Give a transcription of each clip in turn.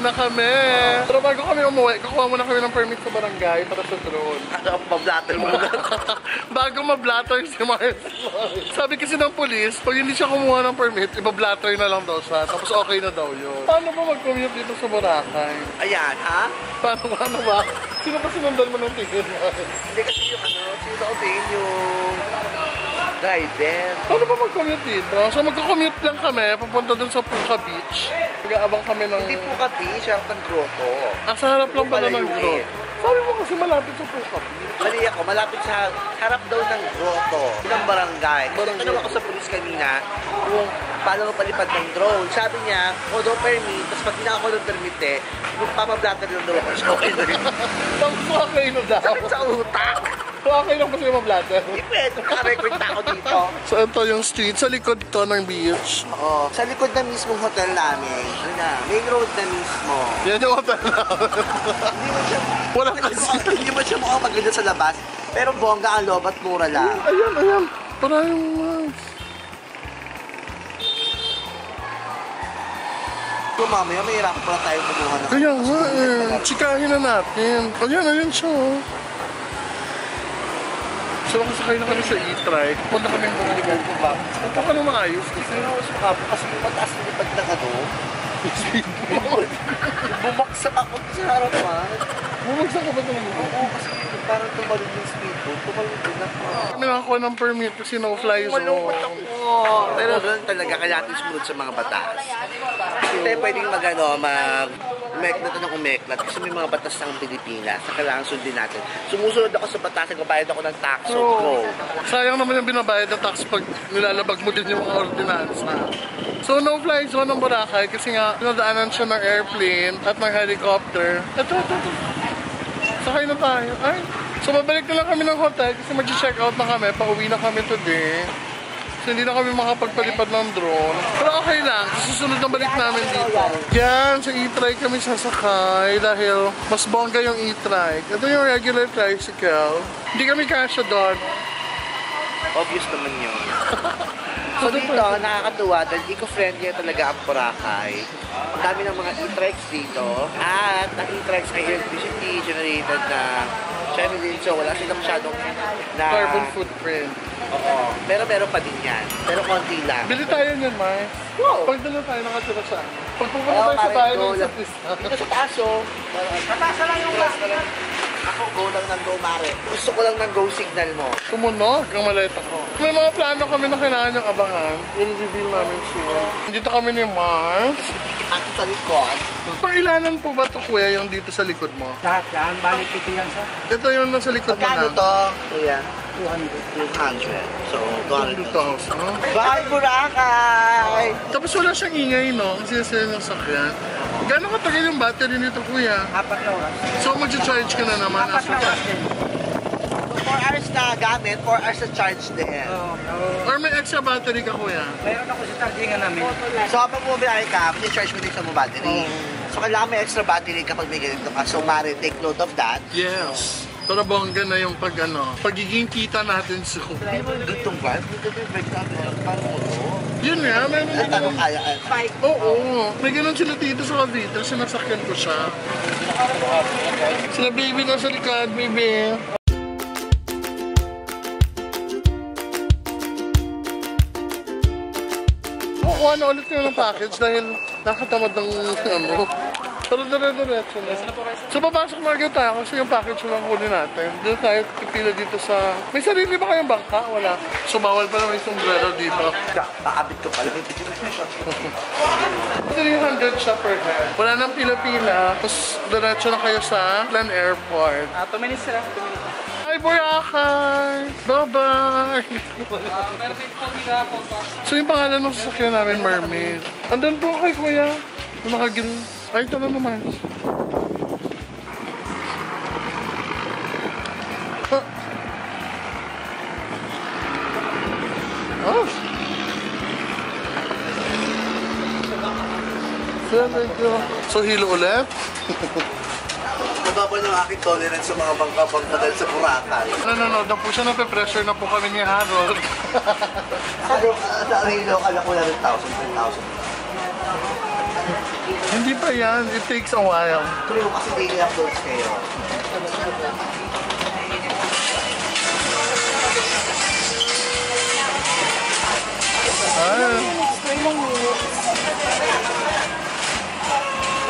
na kami. Pero bago kami umuwi, kukuha muna kami ng permit sa barangay para sa drone. Ano pa-blatter mo? Bago ma-blatter si Mars. Sabi kasi ng police, pag hindi siya kumuha ng permit, iba-blatter na lang daw siya. Tapos okay na daw yun. Paano ba mag-commute dito sa Boracay? Ayan, ha? Paano ba? Sino pa sinundan mo ng tingin? Hindi kasi yung sino ako yung driver. Paano ba mag-commute dito? So magko-commute lang kami, papunta dun sa Puka Beach. Mag-aabang kami ng... Hindi Puka Beach, harap ng grotto. Sa harap lang pala ng grotto. Sabi mo kasi malapit sa Puka Beach. Mali ako, malapit sa harap daw ng grotto ng barangay. Tanong ako sa police kanina kung paano palipad ng drone. Sabi niya, daw permit, tapos pag hindi ako ng permit kung papablatter lang daw ako, okay na rin. Tapos okay na daw. Sakit sa utak. So okay lang ba sa'yo mablatter? Hindi pwede, naka-record na ako dito. So ito yung street, sa likod to ng beach. Oo, sa likod na mismong hotel namin. Ano na, main road na mismo. Yan yung hotel namin. Hindi mo siya, Walang kasi. Hindi mo siya mukhang maganda sa labas, pero bongga ang loob at mura lang. Ayan. Parang Kung mamaya, may hirap pala tayo kumuha na. kaya nga tsikahin na natin. Ayan siya. So makasakay na kami sa e-trike. Punta kami ng bumaligan ko ba? Punta ka nang maayos. Kasi yung mataas na lipad na bumaksak ako sa harapan. Bumagsak ka ba talaga? Oo, kasi parang tumalog yung speedboat. Tumalog din ako. Kami nakakuha ng permit kasi no-fly zone. Malungkot ako. Pero doon talaga kailangan sumunod sa mga batas. Hindi pwedeng umeklat ng umeklat kasi may mga batas ng Pilipinas na kailangan sundin natin. Sumusunod ako sa batas, nagbabayad ako ng tax. So, go. Sayang naman yung binabayad ng tax pag nilalabag mo din yung mga ordinansa. So no-fly zone ng Boracay kasi nga pinadaanan siya ng airplane at ng helicopter. Ito. Sakay na tayo. Ay. So babalik na lang kami ng hotel kasi mag-check out na kami. Pauwi na kami today. So hindi na kami makapagpalipad ng drone. Pero okay lang. Susunod na balik namin dito. Yan, sa e-trike kami sasakay dahil mas bongga yung e-trike. Ito yung regular tricycle. Hindi kami kasya doon. Obvious naman yun. So dito, nakakatuwa dahil eco-friendly talaga ang Boracay. Ang dami ng mga e-trikes dito. At ang e-trikes ay electricity generated na channel din. So wala silang masyadong na... Carbon footprint. Oo. Pero meron pa din yan. Pero konti lang. Bili tayo niyan, Mai. Wow. Pag dala tayo, nakatira siya. Pag pupunta tayo sa bahay ng isa't isa. Dito sa taso. Sa lang yung last. Ako, go lang ng go, Mare. Gusto ko lang ng go signal mo. Tumunog ang maleta ko. May mga plano kami na kailangan niyang abangan. I-reveal namin soon. Dito kami ni Mars. At sa likod. Pailanan po ba ito, kuya, yung dito sa likod mo? Lahat yan, balik ito yan sa Ito yung nasa likod mo Magkano na. to? Kuya? 200. 200. So, 200. 2,000. Huh? Bye, Boracay! Tapos wala siyang ingay, no? Kasi sila ng sakyan. Gano'ng katagal yung battery nito, kuya? 4 na oras. So, mag-charge ka na naman. 4 na oras din. 4 hours na gamit, 4 hours na charge din. Or may extra battery ka, kuya? Mayroon ako sa chargingan namin. So, kapag bumiyahe ka, charge mo din sa mo battery. So, kailangan may extra battery kapag may ganito ka. So, Mare, take note of that. Yes. Pero bongga na yung pagiging kita natin sa Ditong vibe, dito yung vibe natin. Parang mo to. Yun nga, meron Ay, din. tanong kaya. Oo, may ganun sila dito sa Cavite. Sinasakyan ko siya. Sila baby na sa likod, baby. Kukuha na ulit ko ng package dahil nakatamad ng Pero dire-diretso na. So papasok na agad tayo kasi yung package lang kunin natin. Doon tayo pipila dito sa... May sarili ba kayong bangka? Wala. So bawal pa naman yung sombrero dito. Paabit ko pala. 300 siya per head. Wala nang pila-pila. Tapos diretso na kayo sa Plan Airport. 2 minutes sir. 2 minutes. Hi, Boracay! Bye-bye! So yung pangalan ng sasakyan namin, Mermaid. Andun po kay Kuya. Nakagil. Ay, ito na naman. Oh! So, hilo ulit. Mababa na ang aking tolerance sa mga bangka-bangka dahil sa Boracay. Nanonood na po siya, nape-pressure na po kami ni Harold. Sa Arilo, alam ko na rin 1,000, 10,000. Hindi pa yan. It takes a while. True, kasi daily uploads kayo. Ah.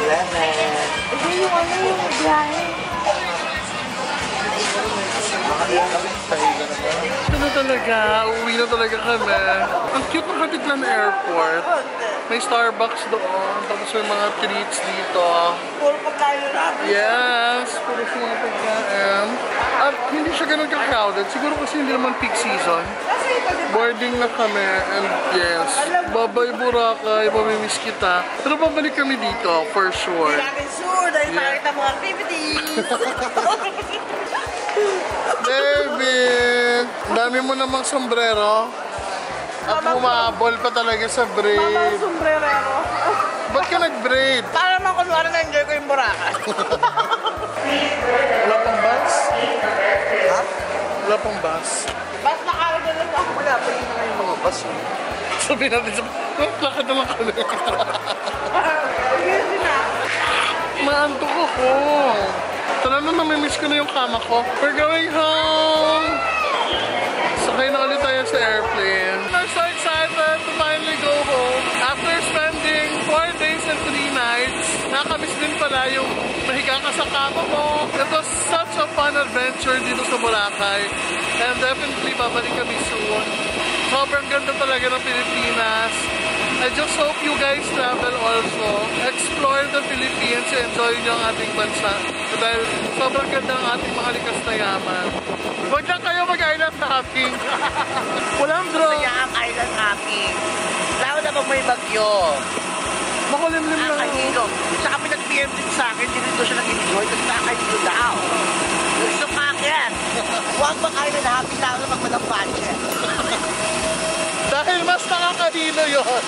11. Ito na talaga. Uuwi na talaga kami. Ang cute ng Katiklan Airport. May Starbucks doon. Tapos may mga treats dito. Puro pagkain natin. Yes, puro sa mga pagkain. At hindi siya ganun ka-crowded. Siguro kasi hindi naman peak season. Boarding na kami. And yes, babay Boracay, mamimiss kita. Pero babalik kami dito, for sure. Hindi namin sure dahil makita mga activities. David! Dami mo namang sombrero. At humabol pa talaga sa braid. Mamang sombrerero. Ba't ka nag-braid? Para naman kunwari na-enjoy ko yung Boracay. Wala pang bus? Ha? Wala pang bus. Ba't nakalagay lang ako? Wala pa yun na yung mga bus. Sabihin natin sa... Lakad na lang kami. Yun na. Maantok ako. Tala na, namimiss ko na yung kama ko. We're going home! Sakay na ulit tayo sa airplane. I'm so excited to finally go home. After spending 4 days and 3 nights, nakamiss din pala yung mahiga ka sa kama mo. It was such a fun adventure dito sa Boracay. And definitely babalik kami soon. Sobrang ganda talaga ng Pilipinas. I just hope you guys travel also. Explore the Philippines. Enjoy nyo ang ating bansa. Dahil sobrang ganda ang ating mga likas na yaman. Huwag lang kayo mag-island hopping. Walang draw. Kaya ang island hopping. Lalo na pag may bagyo. Makulimlim lang. Nakahilo. Tsaka pinag-PM din sa akin, hindi rin siya nag-enjoy kasi nakahilo daw. Gusto ka akin. Huwag mag-island hopping lalo na pag walang budget. Dahil mas nakakadino yun.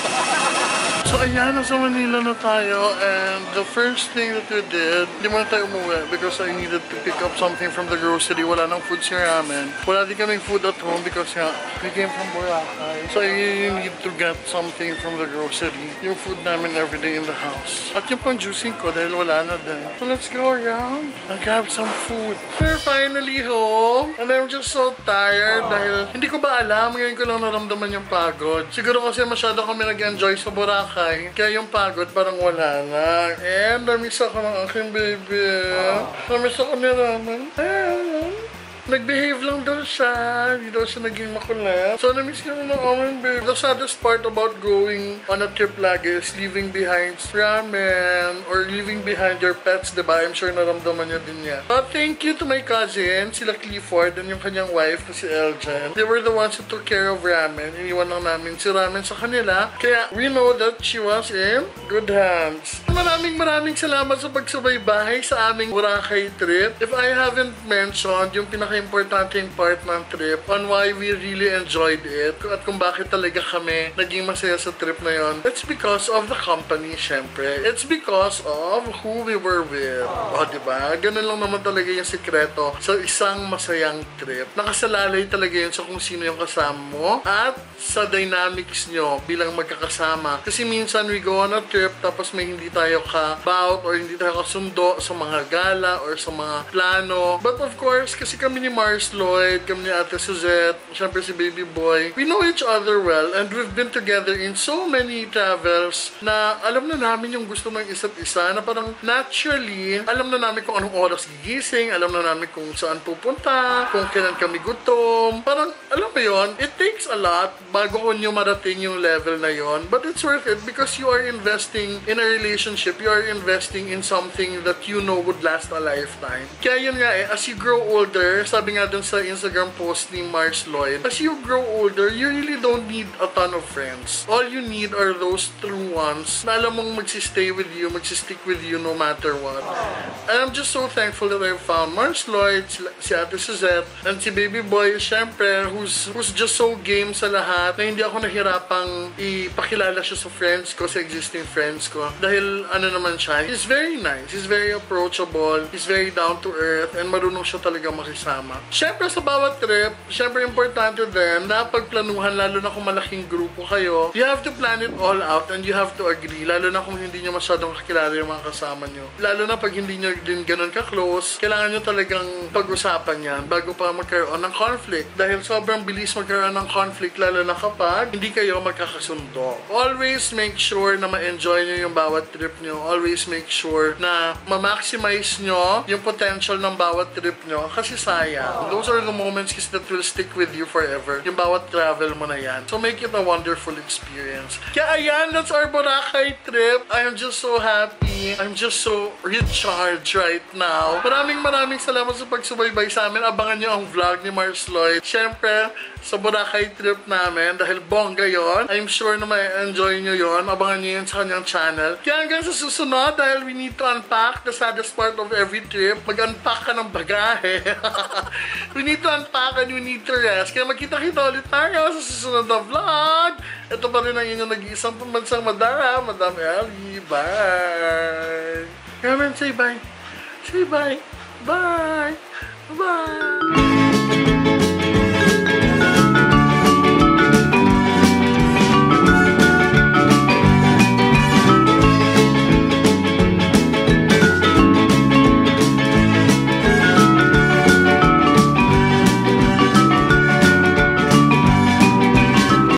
So ayan, nasa Manila na tayo, and the first thing that we did, hindi muna tayo umuwi because I needed to pick up something from the grocery. Wala nang food si ramen. Wala din kaming food at home because nga, we came from Boracay. So you need to get something from the grocery. Yung food namin everyday in the house. At yung pang juicing ko dahil wala na din. So let's go around and grab some food. We're finally home, and I'm just so tired dahil hindi ko ba alam, ngayon ko lang naramdaman yung pagod. Siguro kasi masyado kami nag-enjoy sa Boracay. Kaya yung pagod parang wala na. And namiss ako ng aking baby. Namiss ako ni Ramen. Nag-behave lang daw siya. Hindi daw siya naging makulit. So, namiss ko na ng aking baby. The saddest part about going on a trip lagi is leaving behind ramen or leaving behind your pets, diba? I'm sure naramdaman niyo din yan. But thank you to my cousin, sila Clifford, and yung kanyang wife na si Eljan. They were the ones who took care of ramen. Iniwan lang namin si ramen sa kanila. Kaya, we know that she was in good hands. Maraming salamat sa pagsubaybahay sa aming Boracay trip. If I haven't mentioned yung pinaka-importanting part ng trip on why we really enjoyed it at kung bakit talaga kami naging masaya sa trip na yon, it's because of the company, syempre. It's because of who we were with. O, diba? Ganun lang naman talaga yung sikreto sa isang masayang trip. Nakasalalay talaga yun sa kung sino yung kasama mo at sa dynamics nyo bilang magkakasama. Kasi minsan we go on a trip tapos may hindi tayo ka-bout or hindi tayo kasundo sa mga gala or sa mga plano. But of course, kasi kami ni Mars Lloyd, kami ni Ate Suzette, syempre si Baby Boy, we know each other well and we've been together in so many travels na alam na namin yung gusto ng isa't isa na parang naturally, alam na namin kung anong oras gigising, alam na namin kung saan pupunta, kung kailan kami gutom. Parang, alam mo yun, it takes a lot bago ko nyo marating yung level na yon, but it's worth it because you are investing in a relationship, you are investing in something that you know would last a lifetime. Kaya yun nga as you grow older, sabi nga dun sa Instagram post ni Mars Lloyd, as you grow older, you really don't need a ton of friends. All you need are those true ones na alam mong magsistay with you, magsistick with you no matter what. And I'm just so thankful that I found Mars Lloyd, si Ate Suzette, and si Baby Boy, syempre, who's just so game sa lahat na hindi ako nahirapang ipakilala siya sa friends ko, sa existing friends ko. Dahil ano naman siya, he's very nice, he's very approachable, he's very down to earth, and marunong siya talaga makisama. kasama. Siyempre sa bawat trip, siyempre importante din na pagplanuhan, lalo na kung malaking grupo kayo, you have to plan it all out and you have to agree, lalo na kung hindi nyo masyadong kakilala yung mga kasama nyo. Lalo na pag hindi nyo din ganun ka-close, kailangan nyo talagang pag-usapan yan bago pa magkaroon ng conflict. Dahil sobrang bilis magkaroon ng conflict, lalo na kapag hindi kayo magkakasundo. Always make sure na ma-enjoy nyo yung bawat trip nyo. Always make sure na ma-maximize nyo yung potential ng bawat trip nyo kasi sayang. Those are the moments that will stick with you forever. Yung bawat travel mo na yan. So make it a wonderful experience. Kaya ayan, that's our Boracay trip. I am just so happy. I'm just so recharged right now. Maraming salamat sa pagsubaybay sa amin. Abangan nyo ang vlog ni Mars Lloyd. Siyempre, sa Boracay trip namin dahil bongga yon. I'm sure na ma-enjoy nyo yon. Abangan nyo yun sa kanyang channel. Kaya hanggang sa susunod dahil we need to unpack the saddest part of every trip. Mag-unpack ka ng bagahe. We need to unpack and we need to rest. Kaya magkita-kita ulit tayo sa susunod na vlog. Ito pa rin ang inyong nag-iisang pambansang Madara, Madam Ellie. Bye! Carmen, say bye. Say bye. Bye. Bye.